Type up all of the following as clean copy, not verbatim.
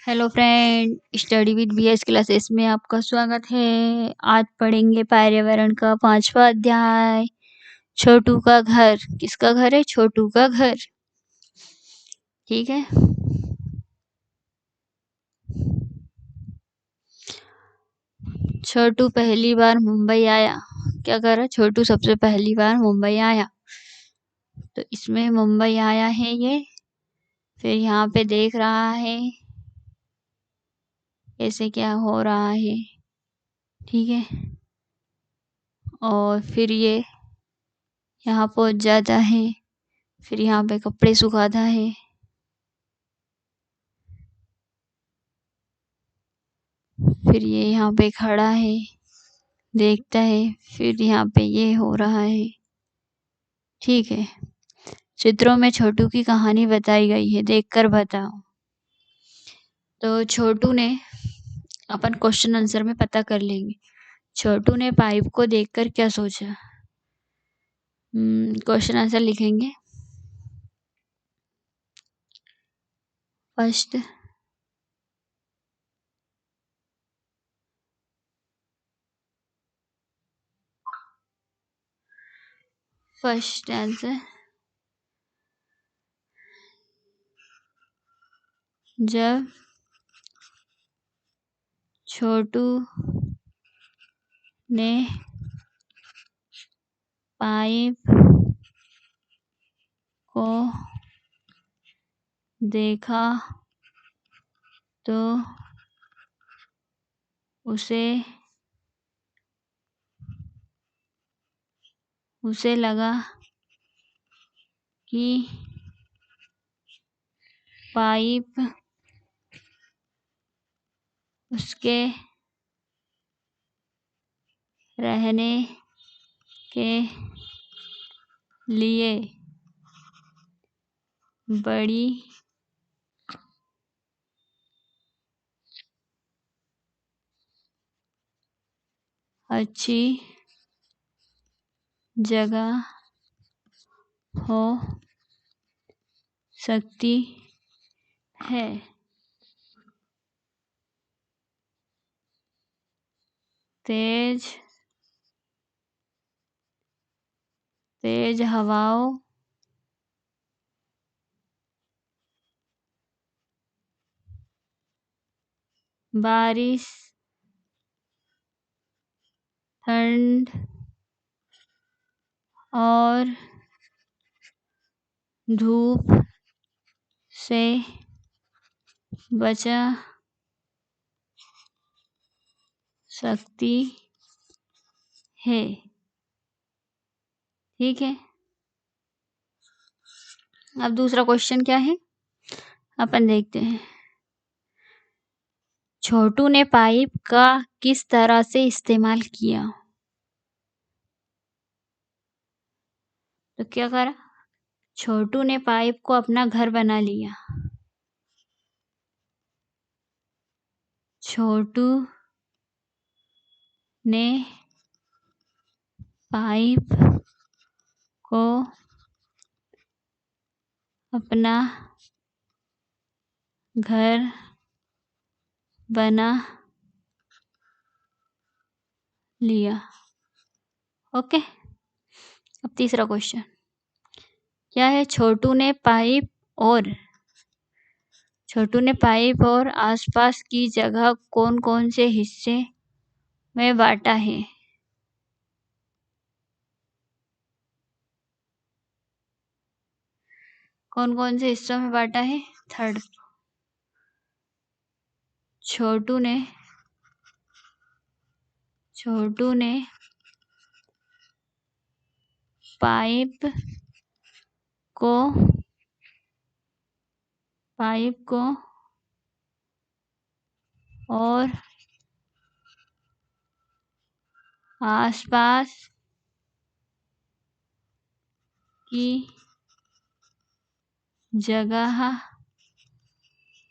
Hello friend, study with BS classes में आपका स्वागत है। आज पढ़ेंगे पर्यावरण का 5वां अध्याय, छोटू का घर। किसका घर है? छोटू का घर। ठीक है। छोटू पहली बार मुंबई आया। क्या कर रहा? छोटू सबसे पहली बार मुंबई आया। तो इसमें मुंबई आया है ये, फिर यहाँ पे देख रहा है कैसे क्या हो रहा है। ठीक है। और फिर ये यहाँ पहुंच जाता है, फिर यहाँ पे कपड़े सुखाता है। फिर ये यहाँ पे खड़ा है, देखता है, फिर यहाँ पे ये हो रहा है। ठीक है। चित्रों में छोटू की कहानी बताई गई है, देखकर बताओ। तो छोटू ने, अपन क्वेश्चन आंसर में पता कर लेंगे। छोटू ने पाइप को देखकर क्या सोचा? क्वेश्चन आंसर लिखेंगे। फर्स्ट आंसर, जब छोटू ने पाइप को देखा तो उसे लगा कि पाइप उसके रहने के लिए बड़ी अच्छी जगह हो सकती है। तेज हवाओं बारिश, ठंड और धूप से बचा सकती है। ठीक है। अब दूसरा क्वेश्चन क्या है, अपन देखते हैं। छोटू ने पाइप का किस तरह से इस्तेमाल किया? तो क्या करा? छोटू ने पाइप को अपना घर बना लिया। छोटू ने पाइप को अपना घर बना लिया। ओके। अब तीसरा क्वेश्चन क्या है? छोटू ने पाइप और आसपास की जगह कौन कौन से हिस्से में बांटा है? कौन कौन से हिस्सों में बांटा है? थर्ड, छोटू ने पाइप को और आसपास की जगह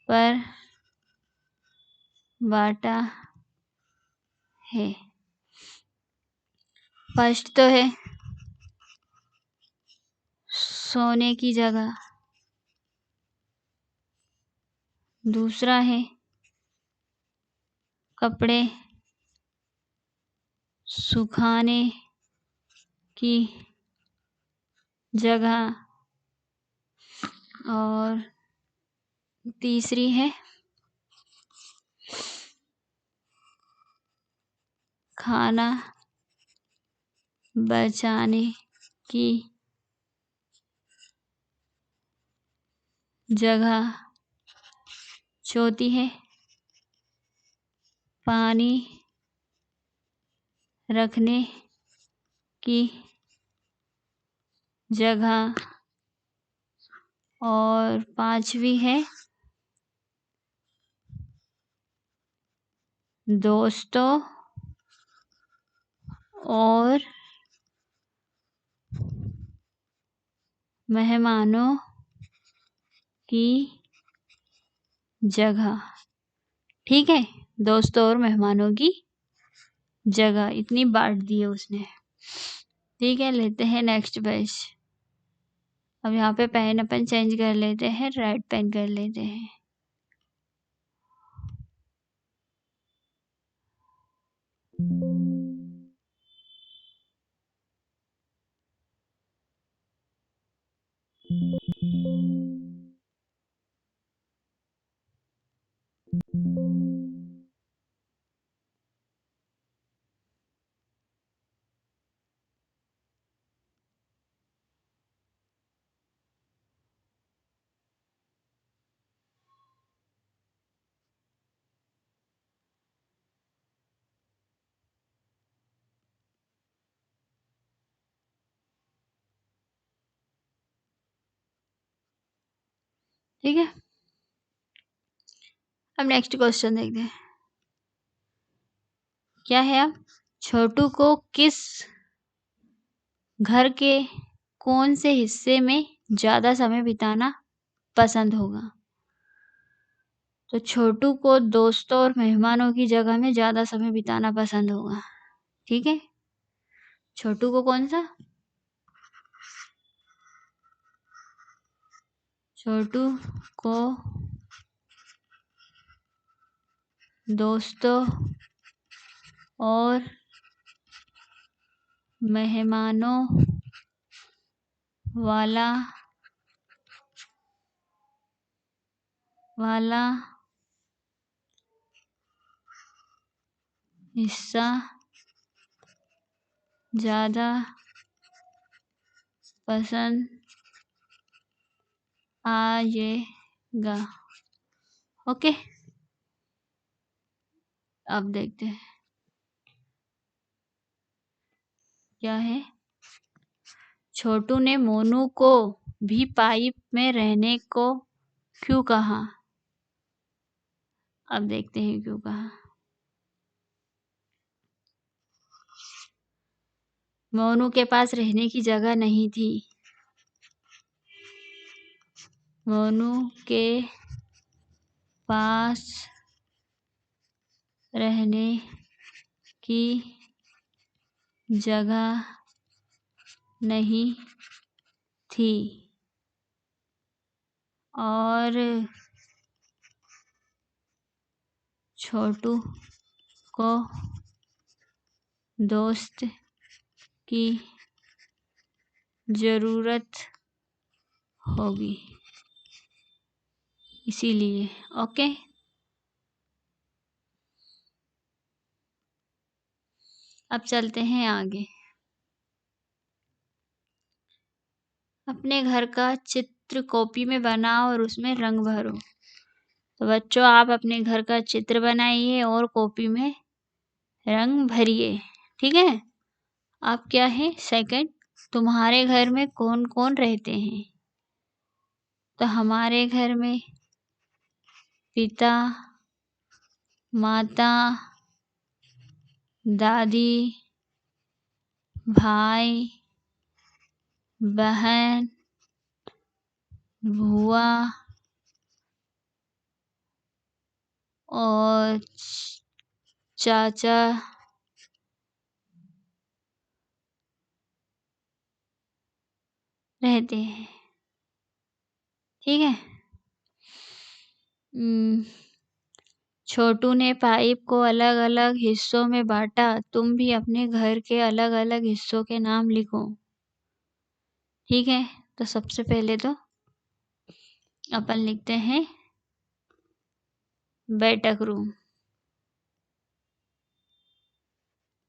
पर बांटा है। फर्स्ट तो है सोने की जगह, दूसरा है कपड़े सुखाने की जगह, और तीसरी है खाना बचाने की जगह, चौथी है पानी रखने की जगह, और पांचवी है दोस्तों और मेहमानों की जगह। ठीक है, दोस्तों और मेहमानों की जगह इतनी बांट दी है उसने। ठीक है, लेते हैं नेक्स्ट पेज। अब यहाँ पे पेन अपन चेंज कर लेते हैं, रेड पेन कर लेते हैं। ठीक है, अब नेक्स्ट क्वेश्चन देखते हैं क्या है। अब छोटू को किस घर के कौन से हिस्से में ज्यादा समय बिताना पसंद होगा। तो छोटू को दोस्तों और मेहमानों की जगह में ज्यादा समय बिताना पसंद होगा। ठीक है, छोटू को कौन सा, छोटू को दोस्तों और मेहमानों वाला हिस्सा ज्यादा पसंद आएगा। ओके, अब देखते हैं क्या है। छोटू ने मोनू को भी पाइप में रहने को क्यों कहा। अब देखते हैं क्यों कहा। मोनू के पास रहने की जगह नहीं थी। मोनू के पास रहने की जगह नहीं थी और छोटू को दोस्त की जरूरत होगी, इसीलिए। ओके, अब चलते हैं आगे। अपने घर का चित्र कॉपी में बनाओ और उसमें रंग भरो। तो बच्चों, आप अपने घर का चित्र बनाइए और कॉपी में रंग भरिए। ठीक है, आप क्या है सेकंड, तुम्हारे घर में कौन कौन रहते हैं। तो हमारे घर में पिता, माता, दादी, भाई, बहन, बुआ और चाचा रहते हैं। ठीक है, छोटू ने पाइप को अलग-अलग हिस्सों में बाँटा। तुम भी अपने घर के अलग-अलग हिस्सों के नाम लिखो। ठीक है? तो सबसे पहले तो अपन लिखते हैं बैठक रूम।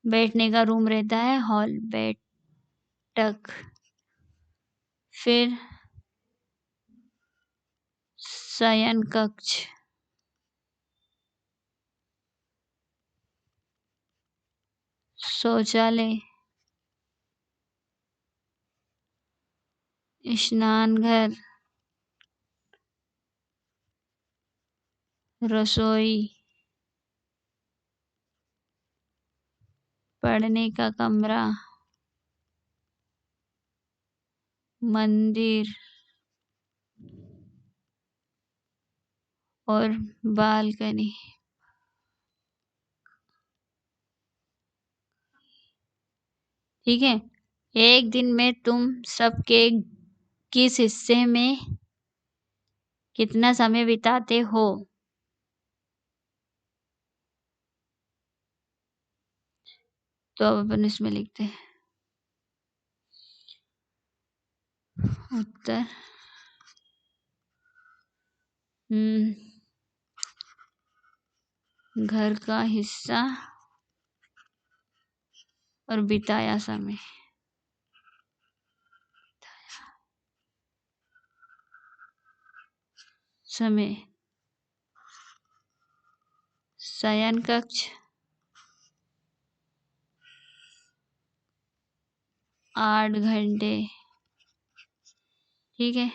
बैठने का रूम रहता है हॉल, बैठक। फिर शयन कक्ष, शौचालय, स्नानघर, रसोई, पढ़ने का कमरा, मंदिर और बालकनी। ठीक है? एक दिन में तुम सबके किस हिस्से में कितना समय बिताते हो? तो अब अपन इसमें लिखते हैं उत्तर। घर का हिस्सा और बिताया समय। समय, शयन कक्ष 8 घंटे। ठीक है?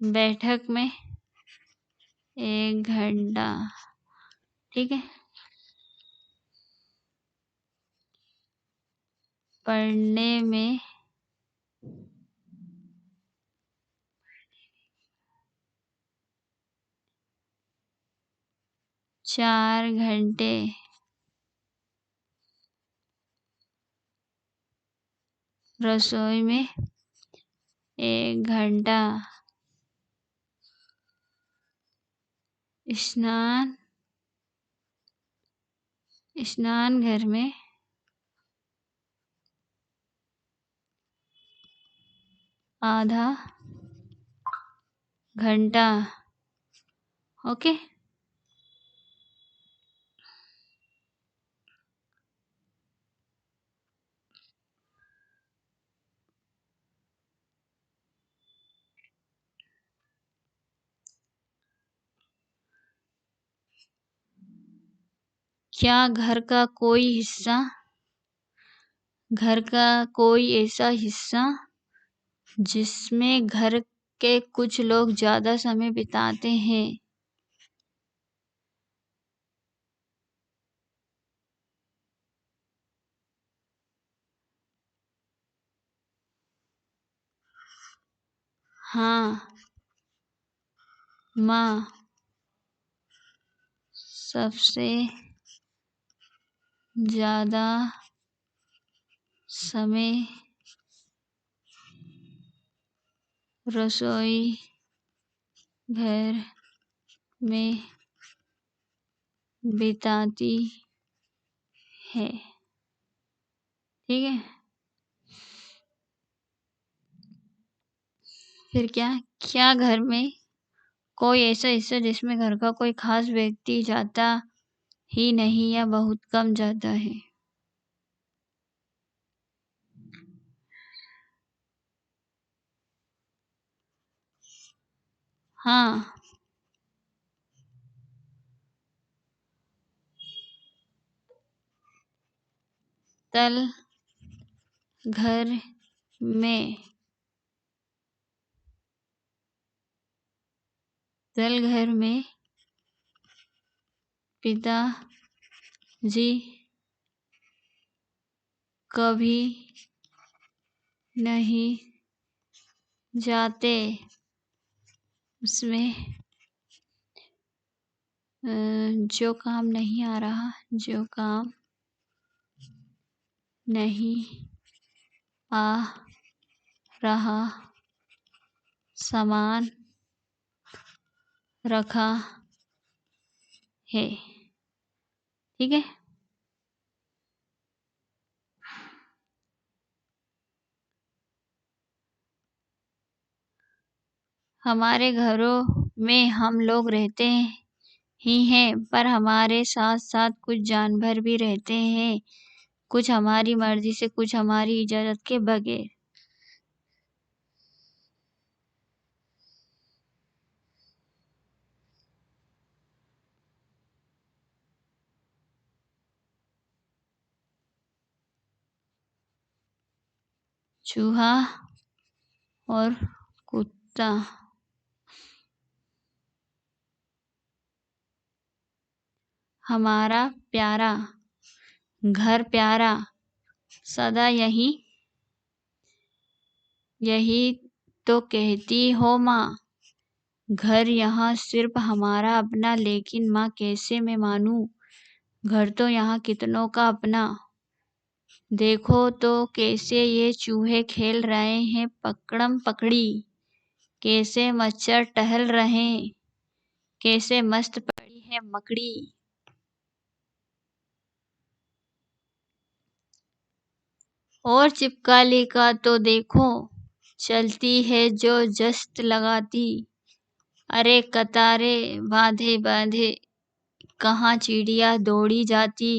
बैठक में 1 घंटा। ठीक है? पढ़ने में 4 घंटे। रसोई में 1 घंटा। स्नान घर में आधा घंटा। ओके? क्या घर का कोई ऐसा हिस्सा जिसमें घर के कुछ लोग ज़्यादा समय बिताते हैं? हाँ, माँ सबसे ज़्यादा समय रसोई घर में बिताती है। ठीक है? फिर क्या घर में कोई ऐसा हिस्सा जिसमें घर का कोई खास व्यक्ति जाता ही नहीं या बहुत कम जाता है? हाँ, तल घर में पिताजी कभी नहीं जाते। उसमें जो काम नहीं आ रहा सामान रखा है। ठीक है। हमारे घरों में हम लोग रहते ही हैं, पर हमारे साथ साथ कुछ जानवर भी रहते हैं, कुछ हमारी मर्जी से, कुछ हमारी इजाजत के बगैर। चूहा और कुत्ता। हमारा प्यारा घर प्यारा, सदा यही तो कहती हो माँ। घर यहाँ सिर्फ हमारा अपना, लेकिन माँ कैसे मैं मानूं, घर तो यहाँ कितनों का अपना। देखो तो कैसे ये चूहे खेल रहे हैं पकड़म पकड़ी, कैसे मच्छर टहल रहे, कैसे मस्त पड़ी है मकड़ी। और चिपकाली का तो देखो, चलती है जो जस्त लगाती। अरे कतारे बांधे बांधे, कहाँ चिड़िया दौड़ी जाती।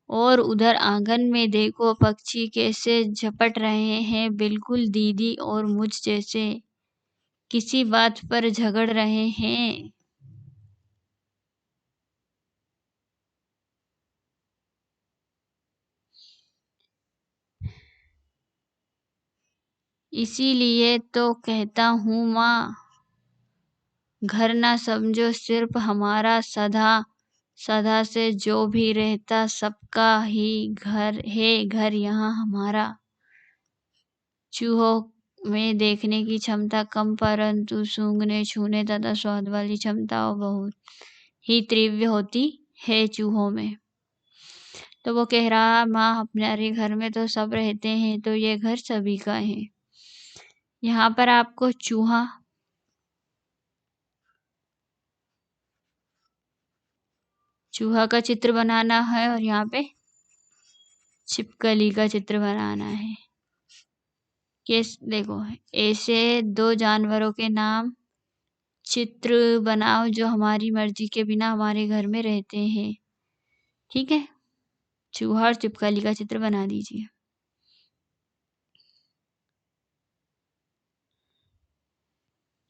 और उधर आंगन में देखो पक्षी कैसे झपट रहे हैं, बिल्कुल दीदी और मुझ जैसे, किसी बात पर झगड़ रहे हैं। इसीलिए तो कहता हूँ माँ, घर ना समझो सिर्फ हमारा, सदा सदा से जो भी रहता सबका ही घर है, घर यहाँ हमारा। चूहों में देखने की क्षमता कम, परंतु सूंघने छूने तथा स्वाद वाली क्षमताओं बहुत ही तीव्र होती है चूहों में। तो वो कह रहा, माँ हमारे घर में तो सब रहते हैं, तो ये घर सभी का है। यहाँ पर आपको चूहा का चित्र बनाना है और यहाँ पे छिपकली का चित्र बनाना है। केस देखो, ऐसे दो जानवरों के नाम चित्र बनाओ जो हमारी मर्जी के बिना हमारे घर में रहते हैं। ठीक है, चूहा और छिपकली का चित्र बना दीजिए।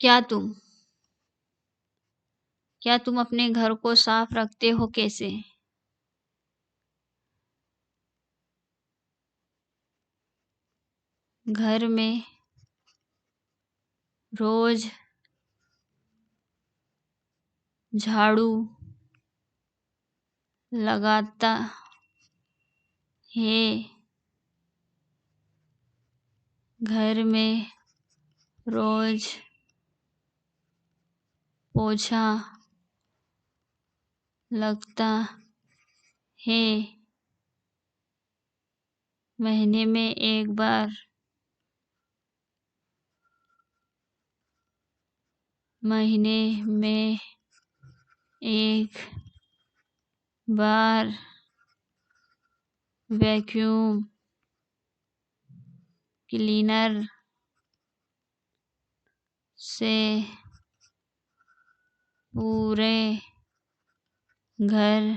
क्या तुम अपने घर को साफ रखते हो? कैसे? घर में रोज झाड़ू लगाता है, घर में रोज पोछा लगता है, महीने में एक बार महीने में एक बार वैक्यूम क्लीनर से पूरे घर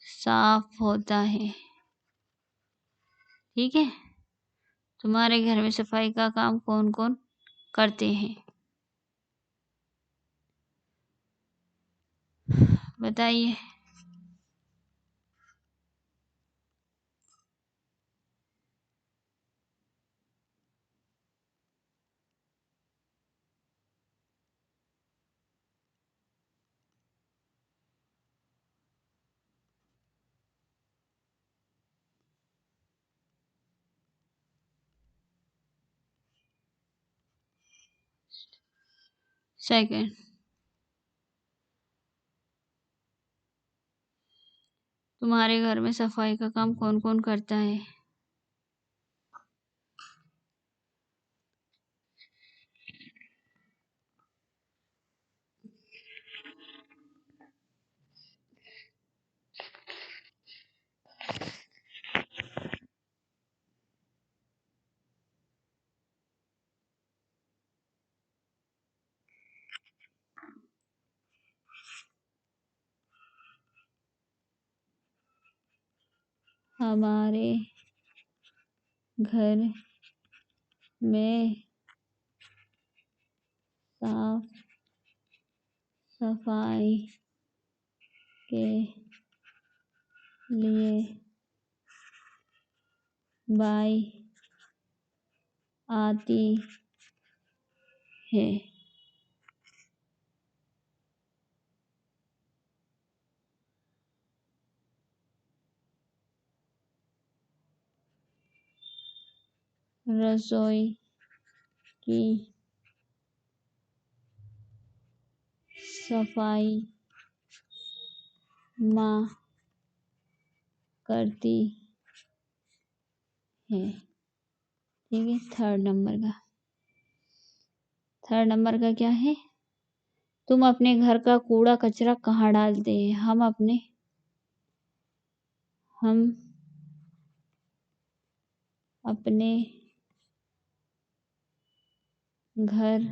साफ होता है। ठीक है, तुम्हारे घर में सफाई का काम कौन कौन करते हैं? बताइए। सेकंड, तुम्हारे घर में सफाई का काम कौन कौन करता है? हमारे घर में साफ सफाई के लिए बाई आती है। रसोई की सफाई माँ करती है। ठीक है, थर्ड नंबर का क्या है? तुम अपने घर का कूड़ा कचरा कहाँ डालते हैं? हम अपने घर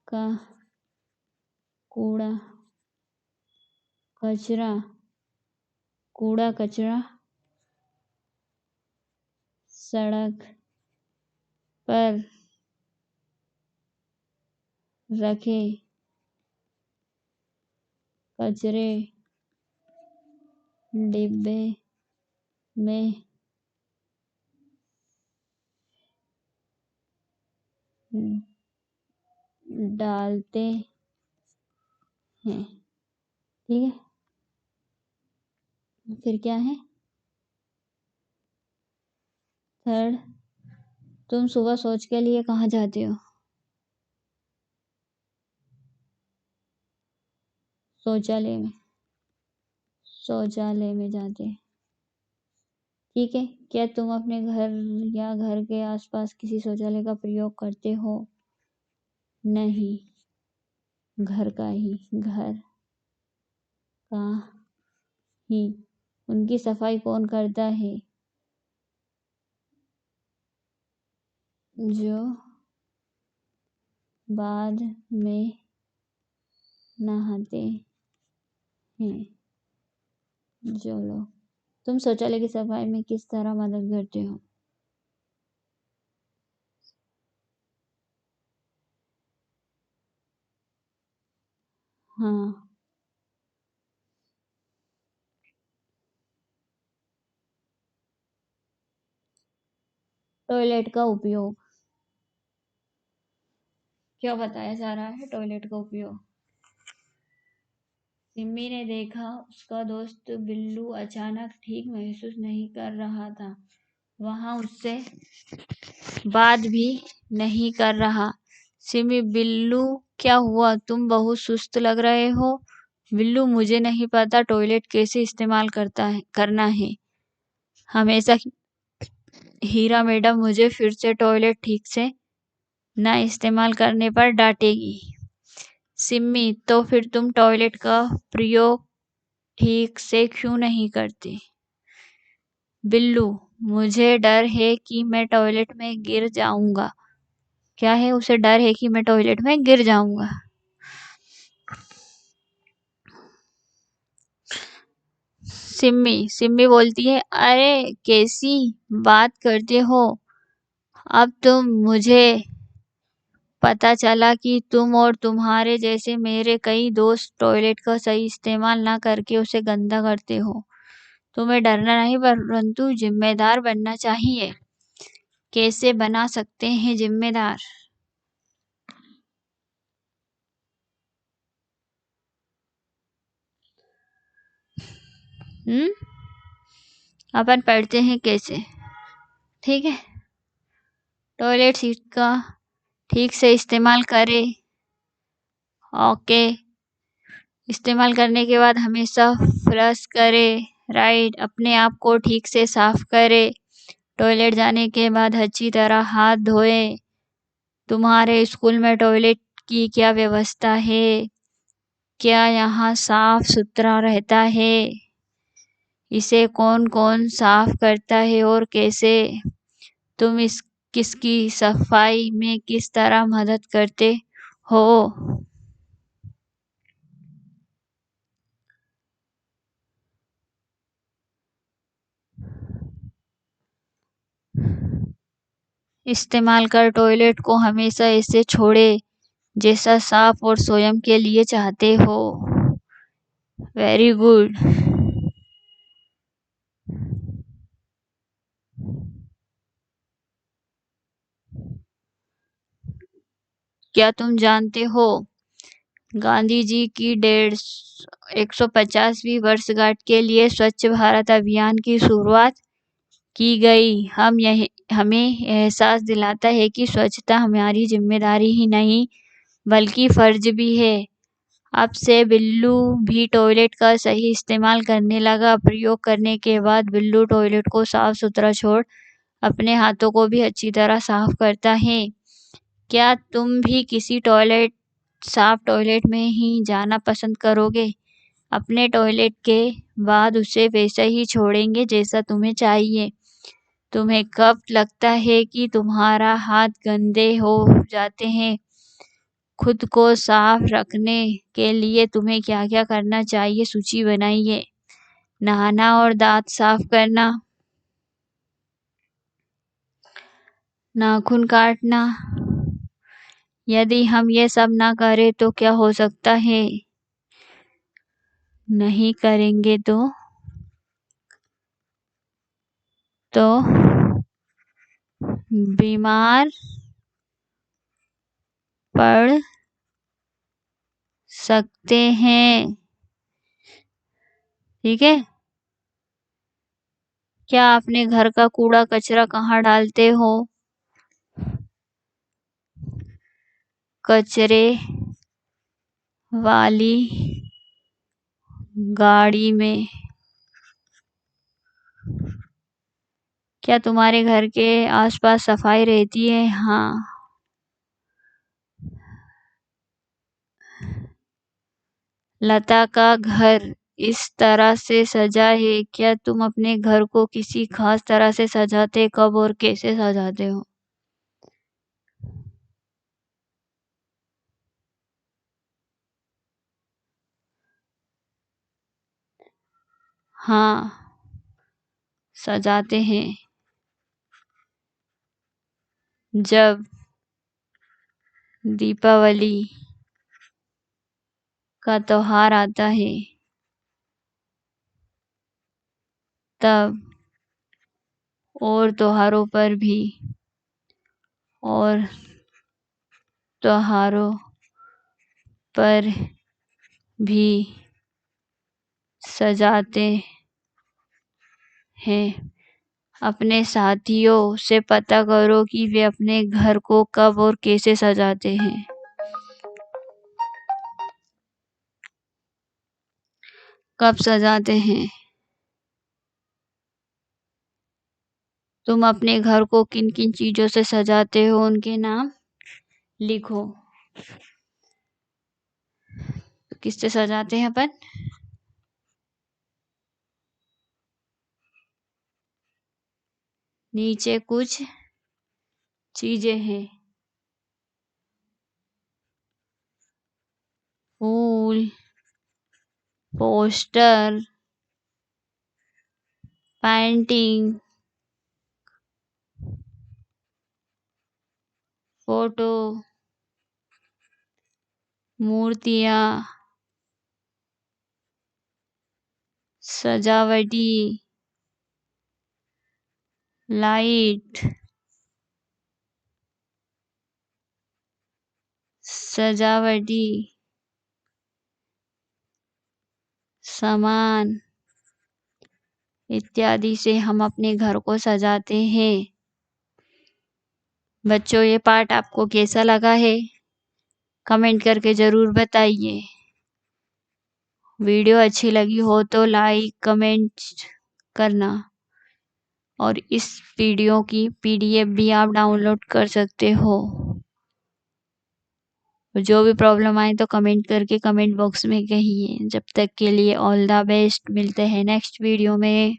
का कूड़ा कचरा सड़क पर रखे कचरे डिब्बे में डालते हैं। ठीक है, फिर क्या है? थर्ड, तुम सुबह शौच के लिए कहाँ जाते हो? शौचालय में जाते हैं। ठीक है, क्या तुम अपने घर या घर के आसपास किसी शौचालय का प्रयोग करते हो? नहीं, घर का ही। उनकी सफाई कौन करता है? जो बाद में नहाते हैं जो लोग। तुम शौचालय की सफाई में किस तरह मदद करते हो? हाँ, टॉयलेट का उपयोग। क्या बताया जा रहा है टॉयलेट का उपयोग? सिम्मी ने देखा उसका दोस्त बिल्लू अचानक ठीक महसूस नहीं कर रहा था। वहाँ उससे बात भी नहीं कर रहा। सिमी, बिल्लू क्या हुआ? तुम बहुत सुस्त लग रहे हो। बिल्लू, मुझे नहीं पता टॉयलेट कैसे इस्तेमाल करना है। हमेशा हीरा मैडम मुझे फिर से टॉयलेट ठीक से न इस्तेमाल करने पर डांटेगी। सिम्मी, तो फिर तुम टॉयलेट का प्रयोग ठीक से क्यों नहीं करती? बिल्लू, मुझे डर है कि मैं टॉयलेट में गिर जाऊंगा। क्या है? उसे डर है कि मैं टॉयलेट में गिर जाऊंगा। सिम्मी बोलती है, अरे कैसी बात करते हो? अब मुझे पता चला कि तुम और तुम्हारे जैसे मेरे कई दोस्त टॉयलेट का सही इस्तेमाल ना करके उसे गंदा करते हो। तुम्हें डरना नहीं परंतु जिम्मेदार बनना चाहिए। कैसे बना सकते हैं जिम्मेदार? अपन पढ़ते हैं कैसे। ठीक है, टॉयलेट सीट का ठीक से इस्तेमाल करें। ओके, इस्तेमाल करने के बाद हमेशा फ्लश करें। राइट, अपने आप को ठीक से साफ करें। टॉयलेट जाने के बाद अच्छी तरह हाथ धोएं। तुम्हारे स्कूल में टॉयलेट की क्या व्यवस्था है? क्या यहाँ साफ सुथरा रहता है? इसे कौन कौन साफ करता है और कैसे? तुम किसकी सफाई में किस तरह मदद करते हो? इस्तेमाल कर टॉयलेट को हमेशा ऐसे छोड़े जैसा साफ और स्वयं के लिए चाहते हो। Very good. क्या तुम जानते हो गांधी जी की 150वीं वर्षगांठ के लिए स्वच्छ भारत अभियान की शुरुआत की गई। हमें एहसास दिलाता है कि स्वच्छता हमारी जिम्मेदारी ही नहीं बल्कि फर्ज भी है। अब से बिल्लू भी टॉयलेट का सही इस्तेमाल करने लगा। प्रयोग करने के बाद बिल्लू टॉयलेट को साफ सुथरा छोड़ अपने हाथों को भी अच्छी तरह साफ करता है। क्या तुम भी किसी साफ टॉयलेट में ही जाना पसंद करोगे? अपने टॉयलेट के बाद उसे वैसा ही छोड़ेंगे जैसा तुम्हें चाहिए। तुम्हें कब लगता है कि तुम्हारा हाथ गंदे हो जाते हैं? खुद को साफ रखने के लिए तुम्हें क्या क्या करना चाहिए, सूची बनाइए। नहाना और दांत साफ करना, नाखून काटना। यदि हम ये सब ना करें तो क्या हो सकता है? नहीं करेंगे तो बीमार पड़ सकते हैं। ठीक है। क्या अपने घर का कूड़ा कचरा कहाँ डालते हो? कचरे वाली गाड़ी में। क्या तुम्हारे घर के आसपास सफाई रहती है? हाँ। लता का घर इस तरह से सजा है। क्या तुम अपने घर को किसी खास तरह से सजाते, कब और कैसे सजाते हो? हाँ, सजाते हैं। जब दीपावली का त्योहार आता है तब और त्योहारों पर भी और त्योहारों पर भी सजाते हैं। अपने साथियों से पता करो कि वे अपने घर को कब और कैसे सजाते हैं। कब सजाते हैं? तुम अपने घर को किन किन चीजों से सजाते हो, उनके नाम लिखो। किससे सजाते हैं अपन? नीचे कुछ चीजें हैं। फूल, पोस्टर, पेंटिंग, फोटो, मूर्तियां, सजावटी, लाइट, सजावटी सामान इत्यादि से हम अपने घर को सजाते हैं। बच्चों, ये पाठ आपको कैसा लगा है? कमेंट करके ज़रूर बताइए। वीडियो अच्छी लगी हो तो लाइक कमेंट करना और इस वीडियो की पीडीएफ भी आप डाउनलोड कर सकते हो। जो भी प्रॉब्लम आए तो कमेंट करके कमेंट बॉक्स में कहिए। जब तक के लिए ऑल द बेस्ट। मिलते हैं नेक्स्ट वीडियो में।